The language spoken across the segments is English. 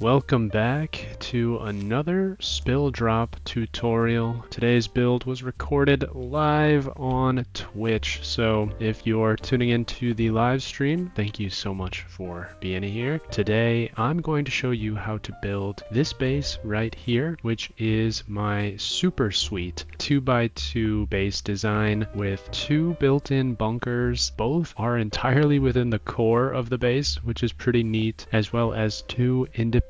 Welcome back to another Spilldrop tutorial. Today's build was recorded live on Twitch, so if you're tuning into the live stream, thank you so much for being here. Today I'm going to show you how to build this base right here, which is my super sweet 2x2 base design with two built-in bunkers. Both are entirely within the core of the base, which is pretty neat, as well as two independent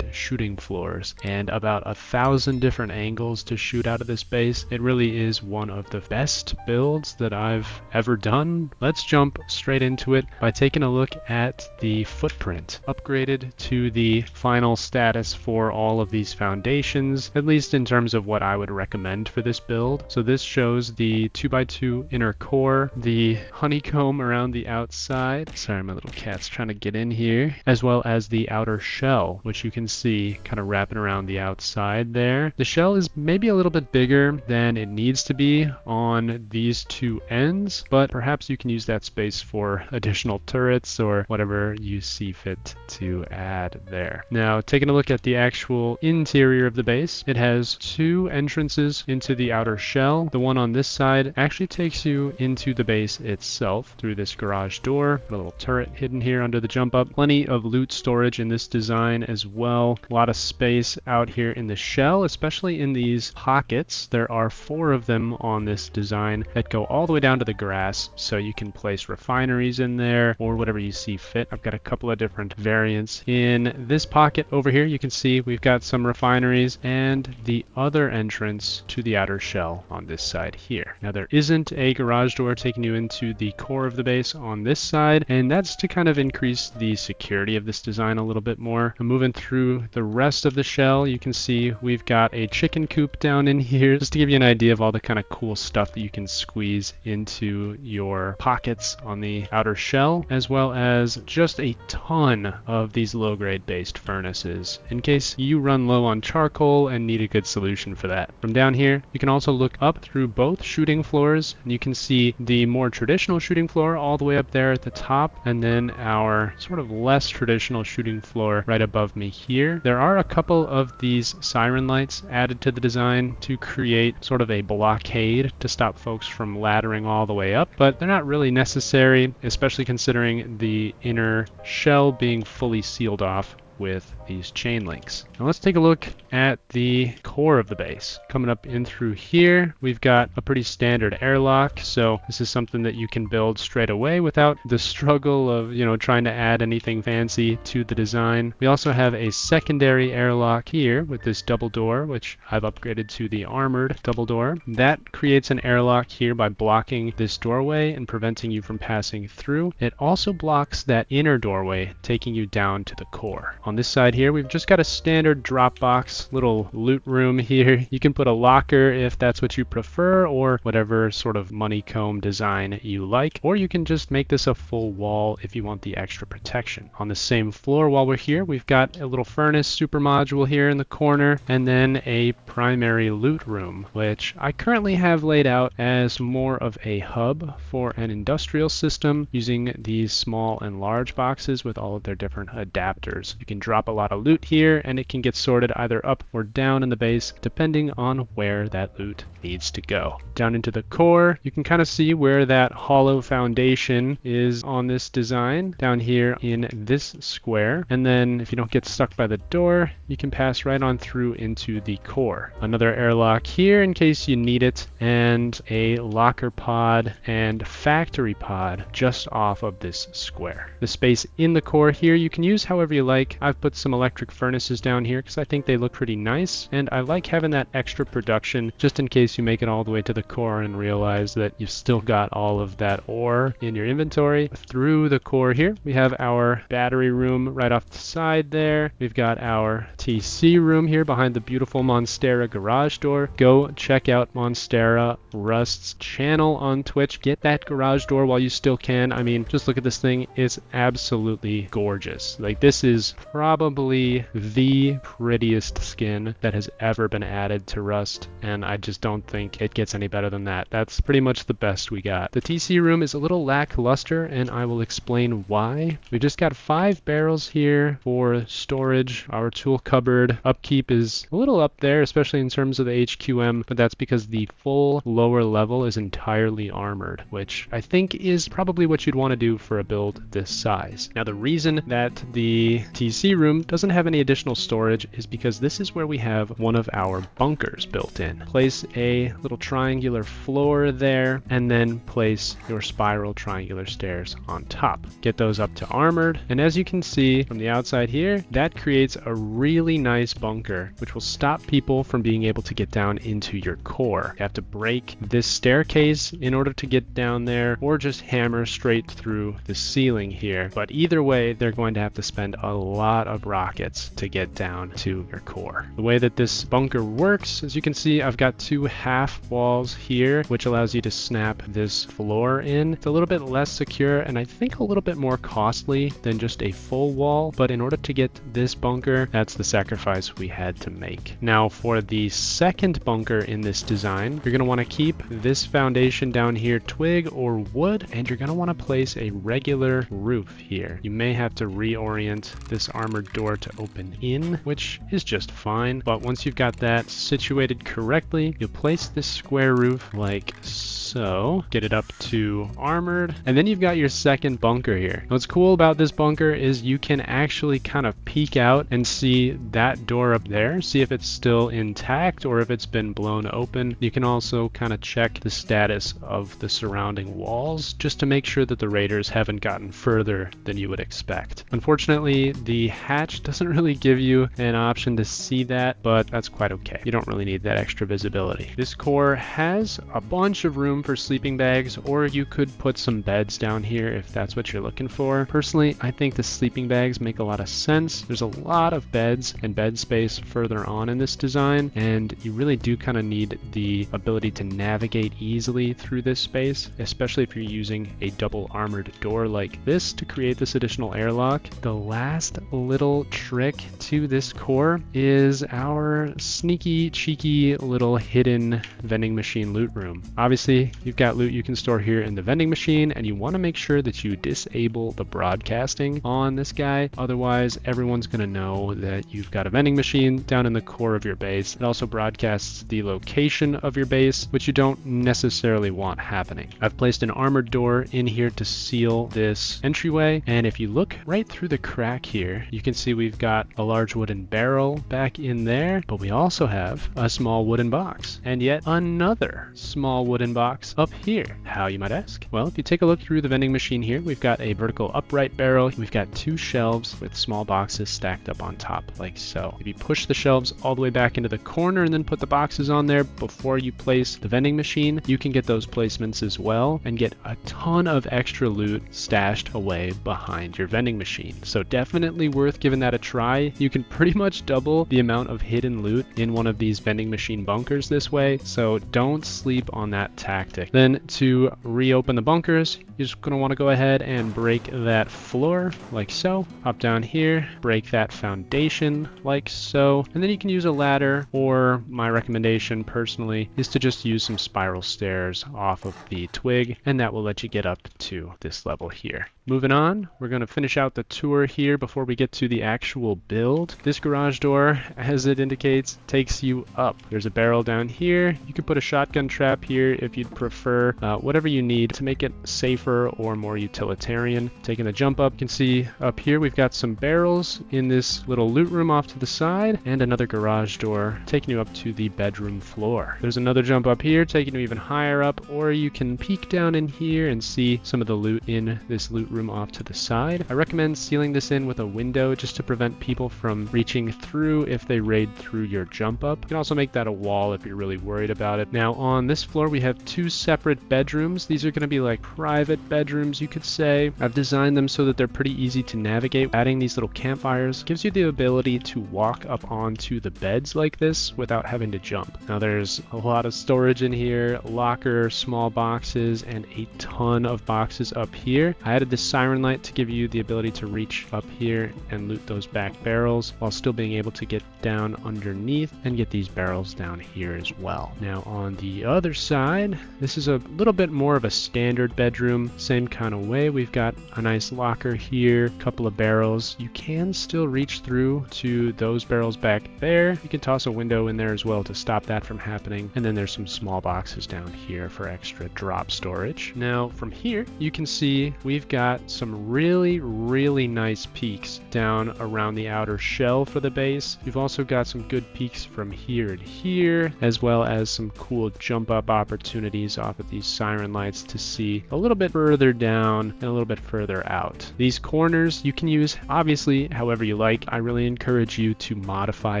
shooting floors and about 1,000 different angles to shoot out of this base. It really is one of the best builds that I've ever done. Let's jump straight into it by taking a look at the footprint. Upgraded to the final status for all of these foundations, at least in terms of what I would recommend for this build. So this shows the 2x2 inner core, the honeycomb around the outside. Sorry, my little cat's trying to get in here, as well as the outer shell, which you can see kind of wrapping around the outside there. The shell is maybe a little bit bigger than it needs to be on these two ends, but perhaps you can use that space for additional turrets or whatever you see fit to add there. Now, taking a look at the actual interior of the base, it has two entrances into the outer shell. The one on this side actually takes you into the base itself through this garage door. A little turret hidden here under the jump up. Plenty of loot storage in this design as well. A lot of space out here in the shell, especially in these pockets. There are 4 of them on this design that go all the way down to the grass, so you can place refineries in there or whatever you see fit. I've got a couple of different variants. In this pocket over here, you can see we've got some refineries and the other entrance to the outer shell on this side here. Now, there isn't a garage door taking you into the core of the base on this side, and that's to kind of increase the security of this design a little bit more. I'm moving through the rest of the shell. You can see we've got a chicken coop down in here, just to give you an idea of all the kind of cool stuff that you can squeeze into your pockets on the outer shell, as well as just a ton of these low-grade based furnaces in case you run low on charcoal and need a good solution for that. From down here, you can also look up through both shooting floors, and you can see the more traditional shooting floor all the way up there at the top, and then our sort of less traditional shooting floor right above me here. There are a couple of these siren lights added to the design to create sort of a blockade to stop folks from laddering all the way up, but they're not really necessary, especially considering the inner shell being fully sealed off with these chain links. Now let's take a look at the core of the base. Coming up in through here, we've got a pretty standard airlock, so this is something that you can build straight away without the struggle of, trying to add anything fancy to the design. We also have a secondary airlock here with this double door, which I've upgraded to the armored double door. That creates an airlock here by blocking this doorway and preventing you from passing through. It also blocks that inner doorway, taking you down to the core. On this side here, we've just got a standard drop box, little loot room here. You can put a locker if that's what you prefer, or whatever sort of honeycomb design you like, or you can just make this a full wall if you want the extra protection. On the same floor, while we're here, we've got a little furnace super module here in the corner, and then a primary loot room, which I currently have laid out as more of a hub for an industrial system using these small and large boxes with all of their different adapters. You can drop a lot of loot here, and it can get sorted either up or down in the base depending on where that loot needs to go. Down into the core, you can kind of see where that hollow foundation is on this design down here in this square, and then if you don't get stuck by the door, you can pass right on through into the core. Another airlock here in case you need it, and a locker pod and factory pod just off of this square. The space in the core here you can use however you like. I've put some electric furnaces down here because I think they look pretty nice, and I like having that extra production just in case you make it all the way to the core and realize that you've still got all of that ore in your inventory. Through the core here, we have our battery room right off the side there. We've got our TC room here behind the beautiful Monstera garage door. Go check out Monstera Rust's channel on Twitch. Get that garage door while you still can. I mean, just look at this thing. It's absolutely gorgeous. Like, this is probably the prettiest skin that has ever been added to Rust, and I just don't think it gets any better than that. That's pretty much the best we got. The TC room is a little lackluster, and I will explain why. We just got 5 barrels here for storage. Our tool cupboard upkeep is a little up there, especially in terms of the HQM, but that's because the full lower level is entirely armored, which I think is probably what you'd want to do for a build this size. Now, the reason that the TC room doesn't have any additional storage is because this is where we have one of our bunkers built in. Place a little triangular floor there, and then place your spiral triangular stairs on top. Get those up to armored, and as you can see from the outside here, that creates a really nice bunker, which will stop people from being able to get down into your core. You have to break this staircase in order to get down there, or just hammer straight through the ceiling here. But either way, they're going to have to spend a lot of rockets to get down to your core. The way that this bunker works, as you can see, I've got 2 half walls here, which allows you to snap this floor in. It's a little bit less secure, and I think a little bit more costly than just a full wall, but in order to get this bunker, that's the sacrifice we had to make. Now, for the second bunker in this design, you're going to want to keep this foundation down here twig or wood, and you're going to want to place a regular roof here. You may have to reorient this armored door to open in, which is just fine, but once you've got that situated correctly, you'll place this square roof like so, get it up to armored, and then you've got your second bunker here. What's cool about this bunker is you can actually kind of peek out and see that door up there, see if it's still intact or if it's been blown open. You can also kind of check the status of the surrounding walls just to make sure that the raiders haven't gotten further than you would expect. Unfortunately, the hatch doesn't really give you an option to see that, but that's quite okay. You don't really need that extra visibility. This core has a bunch of room for sleeping bags, or you could put some beds down here if that's what you're looking for. Personally, I think the sleeping bags make a lot of sense. There's a lot of beds and bed space further on in this design, and you really do kind of need the ability to navigate easily through this space, especially if you're using a double armored door like this to create this additional airlock. The last little trick to this core is our sneaky, cheeky little hidden vending machine loot room. Obviously, you've got loot you can store here in the vending machine, and you want to make sure that you disable the broadcasting on this guy. Otherwise, everyone's going to know that you've got a vending machine down in the core of your base. It also broadcasts the location of your base, which you don't necessarily want happening. I've placed an armored door in here to seal this entryway, and if you look right through the crack here, you can see we've got a large wooden barrel back in there, but we also have a small wooden box, and yet another small wooden box up here. How, you might ask? Well, if you take a look through the vending machine here, we've got a vertical upright barrel. We've got 2 shelves with small boxes stacked up on top like so. If you push the shelves all the way back into the corner and then put the boxes on there before you place the vending machine, you can get those placements as well and get a ton of extra loot stashed away behind your vending machine. So definitely worth giving that a try. You can pretty much double the amount of hidden loot in one of these vending machine bunkers this way, so don't sleep on that tactic. Then to reopen the bunkers, you're just going to want to go ahead and break that floor like so. Hop down here, break that foundation like so, and then you can use a ladder, or my recommendation personally is to just use some spiral stairs off of the twig, and that will let you get up to this level here. Moving on, we're going to finish out the tour here before we get to the actual build. This garage door, as it indicates, takes you up. There's a barrel down here. You can put a shotgun trap here if you'd prefer, whatever you need to make it safer or more utilitarian. Taking the jump up, you can see up here we've got some barrels in this little loot room off to the side, and another garage door taking you up to the bedroom floor. There's another jump up here taking you even higher up, or you can peek down in here and see some of the loot in this loot room off to the side. I recommend sealing this in with a window just to prevent people from reaching through if they raid through your jump up. You can also make that a wall if you're really worried about it. Now on this floor we have 2 separate bedrooms. These are going to be like private private bedrooms, you could say. I've designed them so that they're pretty easy to navigate. Adding these little campfires gives you the ability to walk up onto the beds like this without having to jump. Now there's a lot of storage in here, locker, small boxes, and a ton of boxes up here. I added this siren light to give you the ability to reach up here and loot those back barrels while still being able to get down underneath and get these barrels down here as well. Now on the other side, this is a little bit more of a standard bedroom. Same kind of way. We've got a nice locker here, a couple of barrels. You can still reach through to those barrels back there. You can toss a window in there as well to stop that from happening. And then there's some small boxes down here for extra drop storage. Now from here, you can see we've got some really nice peaks down around the outer shell for the base. You've also got some good peaks from here and here, as well as some cool jump up opportunities off of these siren lights to see a little bit further down and a little bit further out. These corners you can use obviously however you like. I really encourage you to modify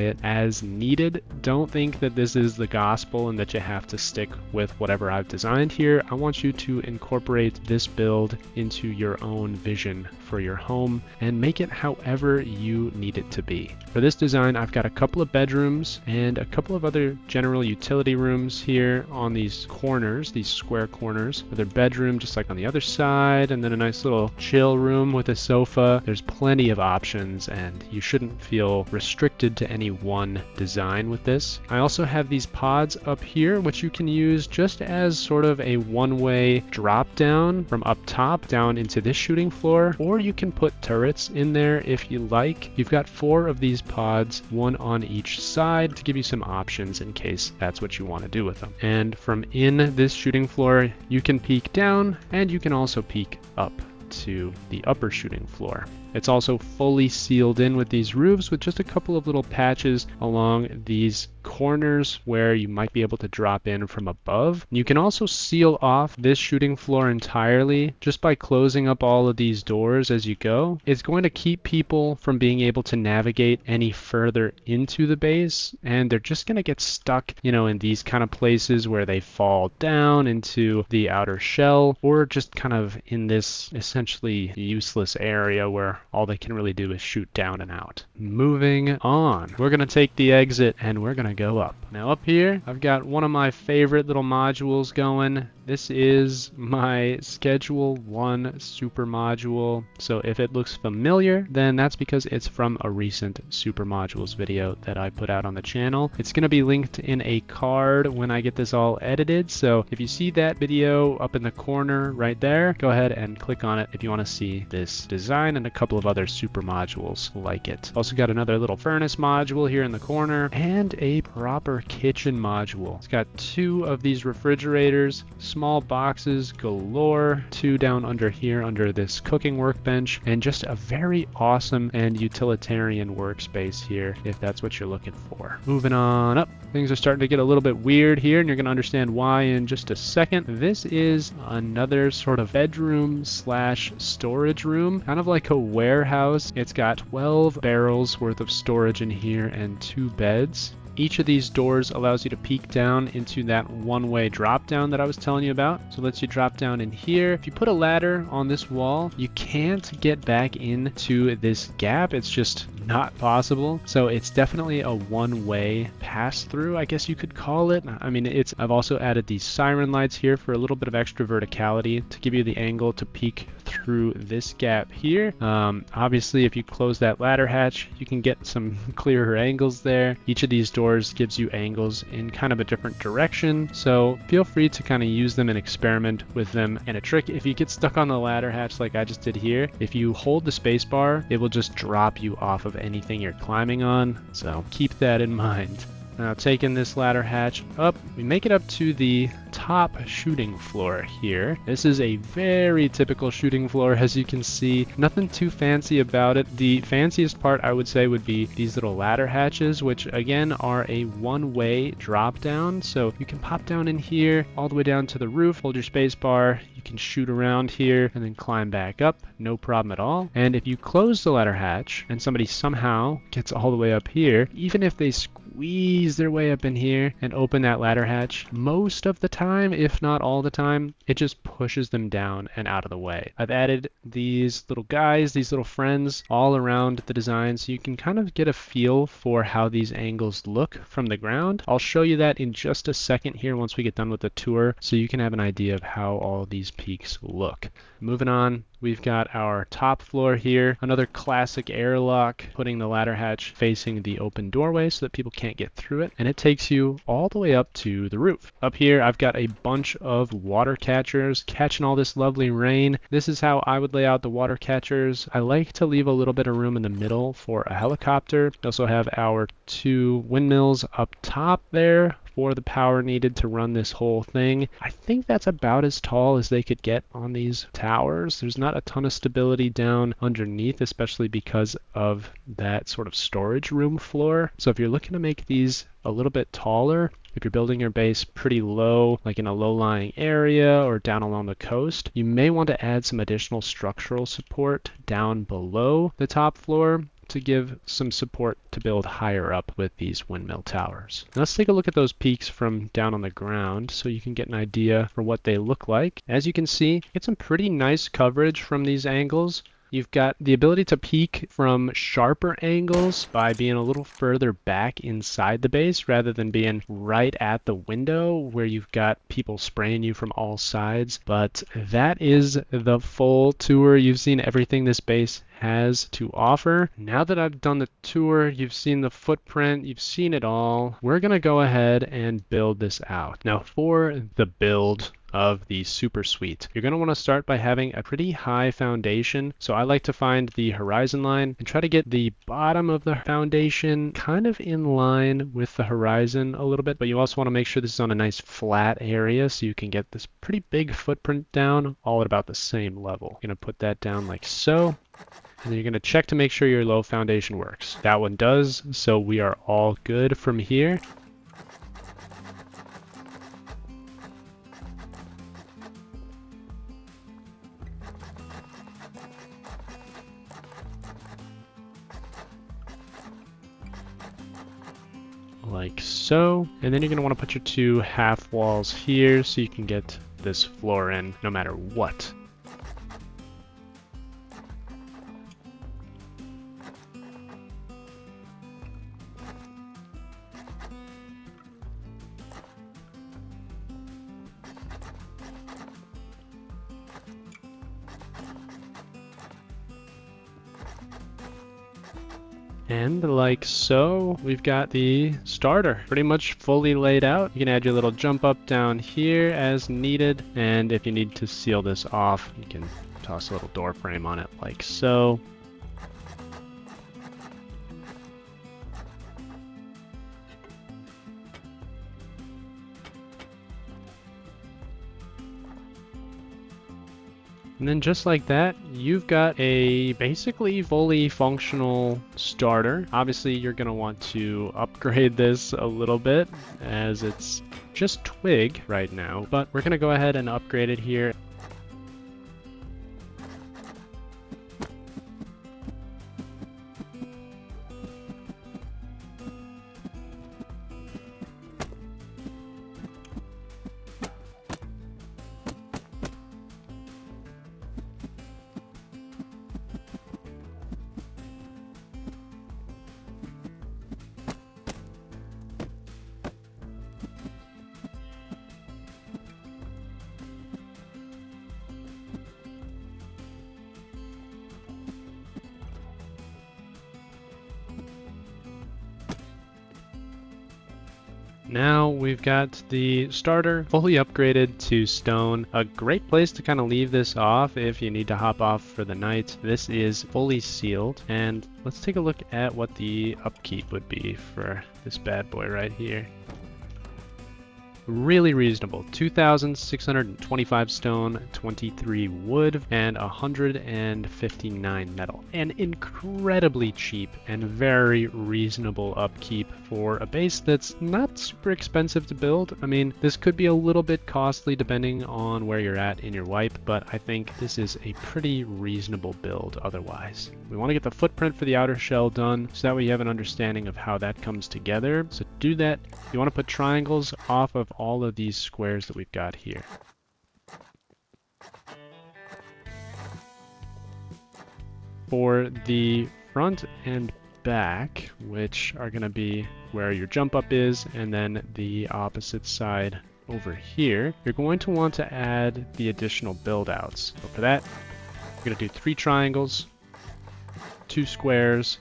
it as needed. Don't think that this is the gospel and that you have to stick with whatever I've designed here. I want you to incorporate this build into your own vision for your home and make it however you need it to be. For this design, I've got a couple of bedrooms and a couple of other general utility rooms here on these corners, these square corners. Another bedroom just like on the other side, and then a nice little chill room with a sofa. There's plenty of options and you shouldn't feel restricted to any one design with this. I also have these pods up here which you can use just as sort of a one-way drop down from up top down into this shooting floor, or you can put turrets in there if you like. You've got 4 of these pods, one on each side, to give you some options in case that's what you want to do with them. And from in this shooting floor, you can peek down and you can also peek up to the upper shooting floor. It's also fully sealed in with these roofs with just a couple of little patches along these corners where you might be able to drop in from above. You can also seal off this shooting floor entirely just by closing up all of these doors as you go. It's going to keep people from being able to navigate any further into the base, and they're just going to get stuck, in these kind of places where they fall down into the outer shell, or just kind of in this essentially useless area where all they can really do is shoot down and out. Moving on, we're going to take the exit and we're going to go up. Now up here, I've got one of my favorite little modules going. This is my Schedule 1 super module. So if it looks familiar, then that's because it's from a recent super modules video that I put out on the channel. It's going to be linked in a card when I get this all edited. So if you see that video up in the corner right there, go ahead and click on it if you want to see this design and a couple of other super modules like it. Also got another little furnace module here in the corner and a proper kitchen module. It's got 2 of these refrigerators, small boxes galore, 2 down under here under this cooking workbench, and just a very awesome and utilitarian workspace here if that's what you're looking for. Moving on up, things are starting to get a little bit weird here, and you're going to understand why in just a second. This is another sort of bedroom slash storage room, kind of like a warehouse. It's got 12 barrels worth of storage in here and 2 beds. Each of these doors allows you to peek down into that one-way drop down that I was telling you about. So it lets you drop down in here. If you put a ladder on this wall, you can't get back into this gap. It's just not possible. So it's definitely a one-way pass through, I guess you could call it. I mean, I've also added these siren lights here for a little bit of extra verticality to give you the angle to peek through this gap here. Obviously, if you close that ladder hatch, you can get some clearer angles there. Each of these doors gives you angles in kind of a different direction, so feel free to kind of use them and experiment with them. And a trick, if you get stuck on the ladder hatch like I just did here, if you hold the space bar, it will just drop you off of anything you're climbing on, so keep that in mind. Now taking this ladder hatch up, we make it up to the top shooting floor here. This is a very typical shooting floor, as you can see. Nothing too fancy about it. The fanciest part I would say would be these little ladder hatches, which again are a one-way drop down. So you can pop down in here all the way down to the roof, hold your space bar, you can shoot around here and then climb back up, no problem at all. And if you close the ladder hatch and somebody somehow gets all the way up here, even if they squeeze their way up in here and open that ladder hatch. Most of the time, if not all the time, it just pushes them down and out of the way. I've added these little guys, these little friends all around the design so you can kind of get a feel for how these angles look from the ground. I'll show you that in just a second here once we get done with the tour so you can have an idea of how all these peaks look. Moving on, we've got our top floor here, another classic airlock, putting the ladder hatch facing the open doorway so that people can't get through it, and it takes you all the way up to the roof. Up here, I've got a bunch of water catchers catching all this lovely rain. This is how I would lay out the water catchers. I like to leave a little bit of room in the middle for a helicopter. We also have our 2 windmills up top there for the power needed to run this whole thing. I think that's about as tall as they could get on these towers. There's not a ton of stability down underneath, especially because of that sort of storage room floor. So if you're looking to make these a little bit taller, if you're building your base pretty low, like in a low-lying area or down along the coast, you may want to add some additional structural support down below the top floor to give some support to build higher up with these windmill towers. Now let's take a look at those peaks from down on the ground so you can get an idea for what they look like. As you can see, get some pretty nice coverage from these angles. You've got the ability to peek from sharper angles by being a little further back inside the base rather than being right at the window where you've got people spraying you from all sides. But that is the full tour. You've seen everything this base has to offer. Now that I've done the tour, you've seen the footprint, you've seen it all, we're gonna go ahead and build this out. Now for the build of the super suite, you're going to want to start by having a pretty high foundation. So I like to find the horizon line and try to get the bottom of the foundation kind of in line with the horizon a little bit, but you also want to make sure this is on a nice flat area so you can get this pretty big footprint down all at about the same level. You're going to put that down like so. And then you're going to check to make sure your low foundation works. That one does, so we are all good from here. Like so. And then you're going to want to put your 2 half walls here so you can get this floor in no matter what. And like so, we've got the starter pretty much fully laid out. You can add your little jump up down here as needed. And if you need to seal this off, you can toss a little door frame on it like so. And then just like that, you've got a basically fully functional starter. Obviously, you're going to want to upgrade this a little bit as it's just twig right now, but we're going to go ahead and upgrade it here. Now we've got the starter fully upgraded to stone. A great place to kind of leave this off if you need to hop off for the night. This is fully sealed, and let's take a look at what the upkeep would be for this bad boy right here. really reasonable. 2,625 stone, 23 wood, and 159 metal. And incredibly cheap and very reasonable upkeep for a base that's not super expensive to build. I mean, this could be a little bit costly depending on where you're at in your wipe, but I think this is a pretty reasonable build otherwise. We want to get the footprint for the outer shell done so that way you have an understanding of how that comes together. So to do that, you want to put triangles off of all of these squares that we've got here. For the front and back, which are going to be where your jump up is, and then the opposite side over here, you're going to want to add the additional build outs. So for that, we're going to do 3 triangles, 2 squares,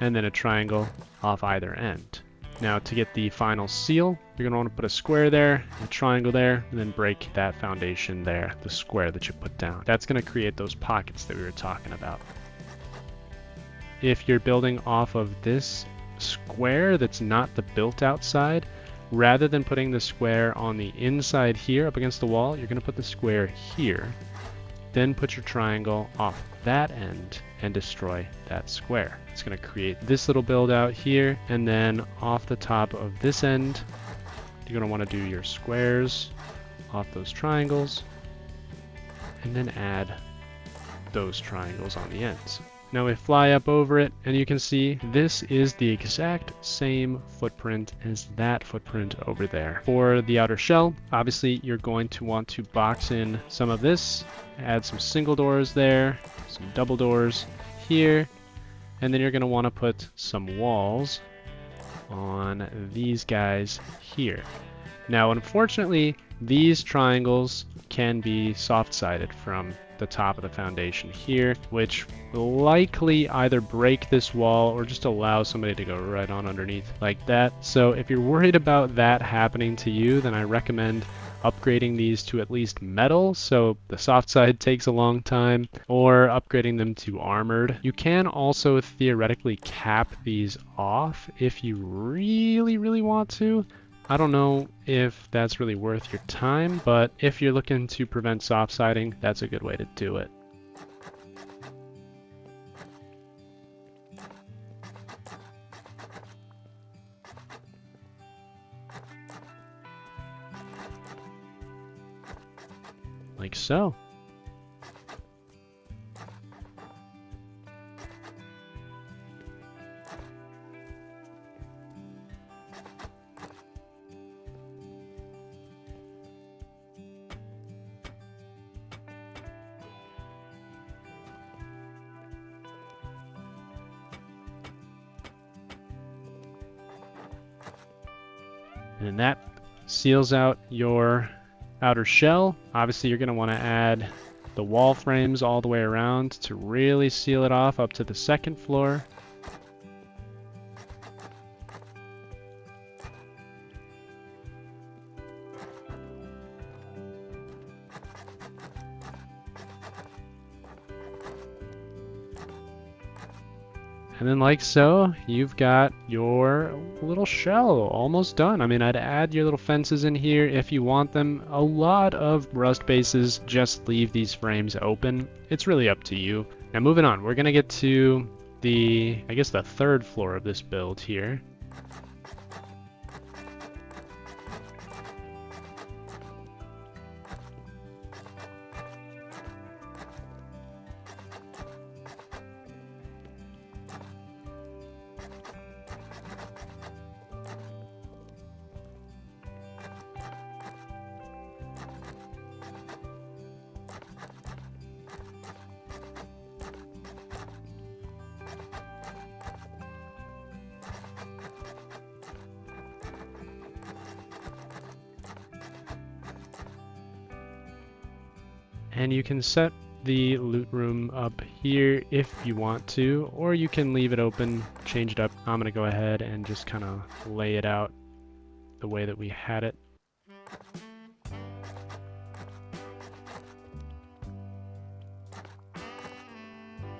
and then a triangle off either end. Now to get the final seal, you're going to want to put a square there, a triangle there, and then break that foundation there, the square that you put down. That's going to create those pockets that we were talking about. If you're building off of this square that's not the built out side, rather than putting the square on the inside here up against the wall, you're going to put the square here, then put your triangle off that end and destroy that square. It's going to create this little build out here, and then off the top of this end, you're going to want to do your squares off those triangles, and then add those triangles on the ends. Now we fly up over it, and you can see this is the exact same footprint as that footprint over there. For the outer shell, obviously you're going to want to box in some of this, add some single doors there, some double doors here, and then you're going to want to put some walls on these guys here. Now unfortunately, these triangles can be soft-sided from the top of the foundation here, which will likely either break this wall or just allow somebody to go right on underneath like that. So if you're worried about that happening to you, then I recommend upgrading these to at least metal, so the soft side takes a long time, or upgrading them to armored. You can also theoretically cap these off if you really want to. I don't know if that's really worth your time, but if you're looking to prevent soft siding, that's a good way to do it. Like so. And that seals out your outer shell. Obviously, you're going to want to add the wall frames all the way around to really seal it off up to the second floor. And then like so, you've got your little shell almost done. I mean, I'd add your little fences in here if you want them. A lot of Rust bases just leave these frames open. It's really up to you. Now moving on, we're gonna get to the, I guess the third floor of this build here. And you can set the loot room up here if you want to, or you can leave it open, change it up. I'm gonna go ahead and just kind of lay it out the way that we had it.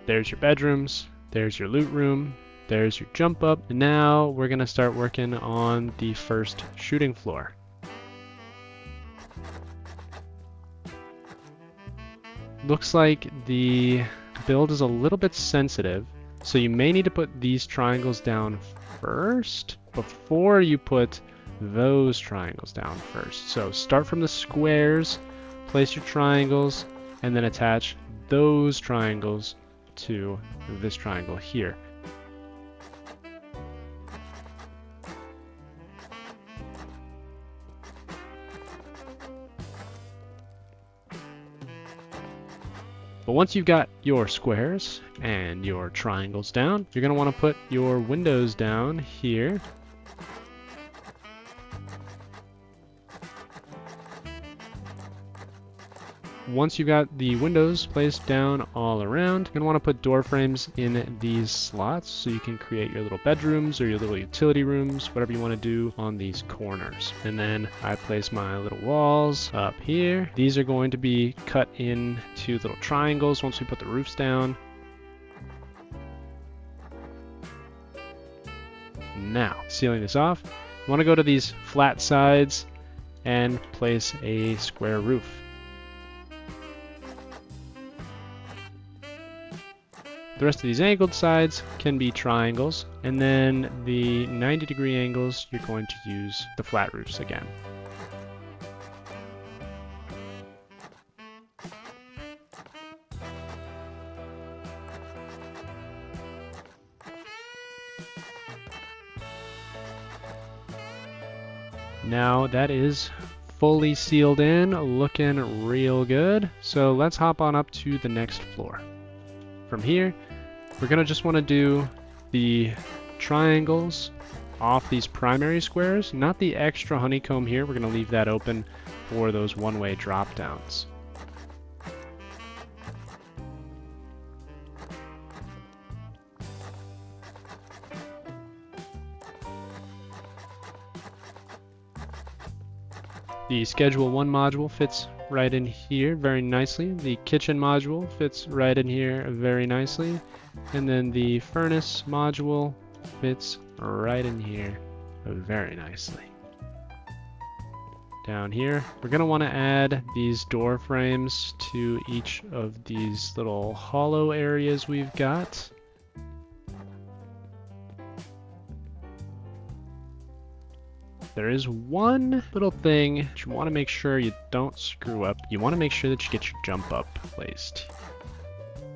There's your bedrooms, there's your loot room, there's your jump up. And now we're gonna start working on the first shooting floor. looks like the build is a little bit sensitive, so you may need to put these triangles down first before you put those triangles down first. So start from the squares, place your triangles, and then attach those triangles to this triangle here. But once you've got your squares and your triangles down, you're going to want to put your windows down here. Once you've got the windows placed down all around, you're going to want to put door frames in these slots so you can create your little bedrooms or your little utility rooms, whatever you want to do on these corners. And then I place my little walls up here. These are going to be cut into little triangles once we put the roofs down. Now, sealing this off, you want to go to these flat sides and place a square roof. The rest of these angled sides can be triangles, and then the 90-degree angles, you're going to use the flat roofs again. Now that is fully sealed in, looking real good. So let's hop on up to the next floor. From here, we're going to just want to do the triangles off these primary squares, not the extra honeycomb here. We're going to leave that open for those one-way drop downs. The Schedule 1 module fits right in here very nicely. The kitchen module fits right in here very nicely. And then the furnace module fits right in here very nicely. Down here, we're going to want to add these door frames to each of these little hollow areas we've got. There is one little thing that you want to make sure you don't screw up. You want to make sure that you get your jump up placed.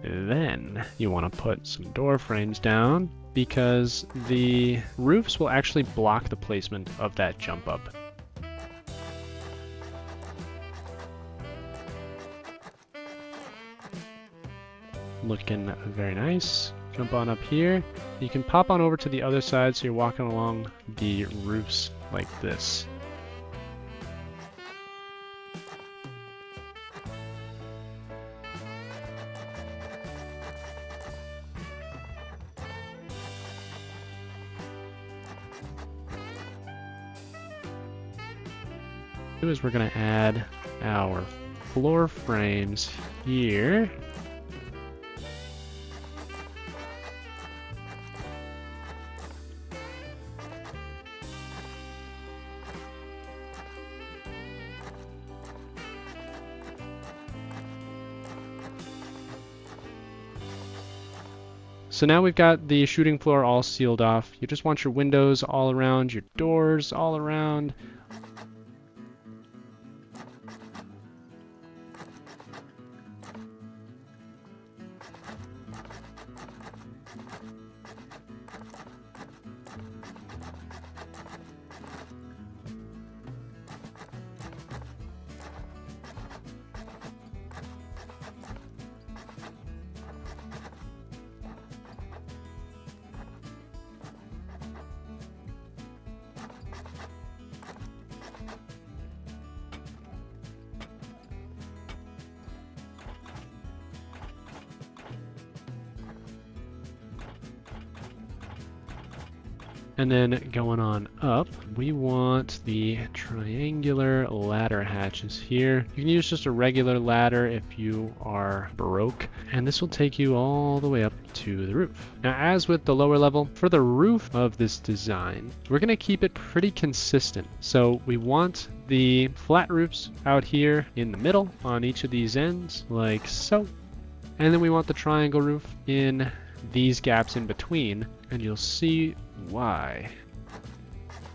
Then you want to put some door frames down because the roofs will actually block the placement of that jump up. Looking very nice. Jump on up here. You can pop on over to the other side so you're walking along the roofs like this. Is we're going to add our floor frames here. So now we've got the shooting floor all sealed off. You just want your windows all around, your doors all around. And then going on up, we want the triangular ladder hatches here. You can use just a regular ladder if you are broke, and this will take you all the way up to the roof. Now, as with the lower level, for the roof of this design, we're going to keep it pretty consistent. So we want the flat roofs out here in the middle on each of these ends, like so. And then we want the triangle roof in these gaps in between, and you'll see why.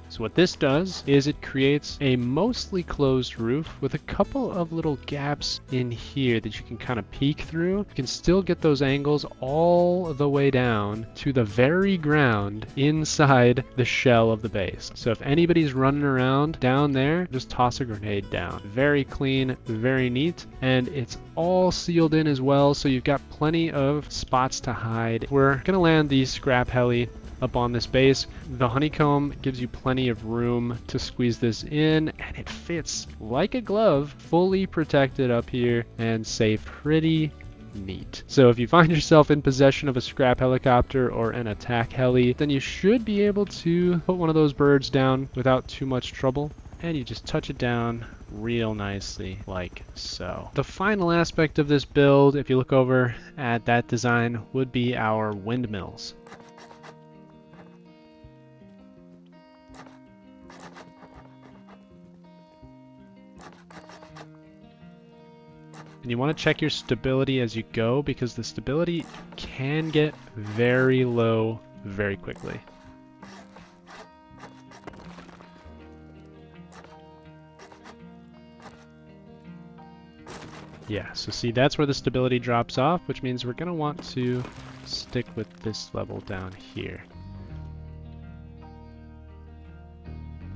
So what this does is it creates a mostly closed roof with a couple of little gaps in here that you can kind of peek through. You can still get those angles all the way down to the very ground inside the shell of the base. So if anybody's running around down there, just toss a grenade down. Very clean, very neat, and it's all sealed in as well, so you've got plenty of spots to hide. We're gonna land the scrap heli up on this base. The honeycomb gives you plenty of room to squeeze this in, and it fits like a glove, fully protected up here and safe. Pretty neat. So if you find yourself in possession of a scrap helicopter or an attack heli, then you should be able to put one of those birds down without too much trouble, and you just touch it down real nicely like so. The final aspect of this build, if you look over at that design, would be our windmills. And you want to check your stability as you go, because the stability can get very low very quickly. Yeah, so see, that's where the stability drops off, which means we're going to want to stick with this level down here.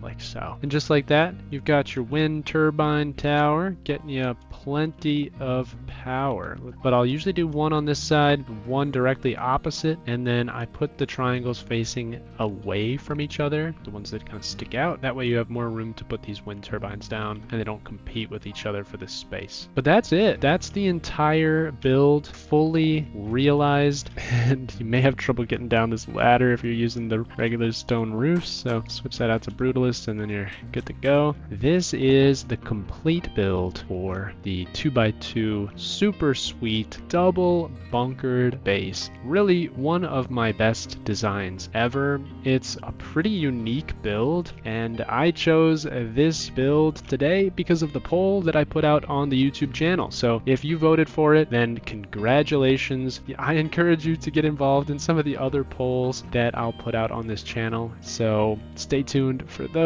Like so. And just like that, you've got your wind turbine tower getting you plenty of power. But I'll usually do one on this side, one directly opposite, and then I put the triangles facing away from each other, the ones that kind of stick out. That way you have more room to put these wind turbines down and they don't compete with each other for this space. But that's it. That's the entire build, fully realized, and you may have trouble getting down this ladder if you're using the regular stone roofs, so switch that out to Brutalist and then you're good to go. This is the complete build for the 2x2 super sweet double bunkered base. Really one of my best designs ever. It's a pretty unique build, and I chose this build today because of the poll that I put out on the YouTube channel. So if you voted for it, then congratulations. I encourage you to get involved in some of the other polls that I'll put out on this channel, so stay tuned for those.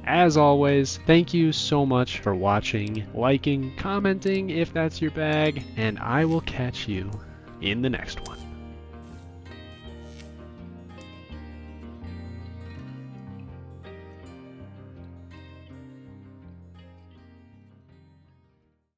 As always, thank you so much for watching, liking, commenting if that's your bag, and I will catch you in the next one.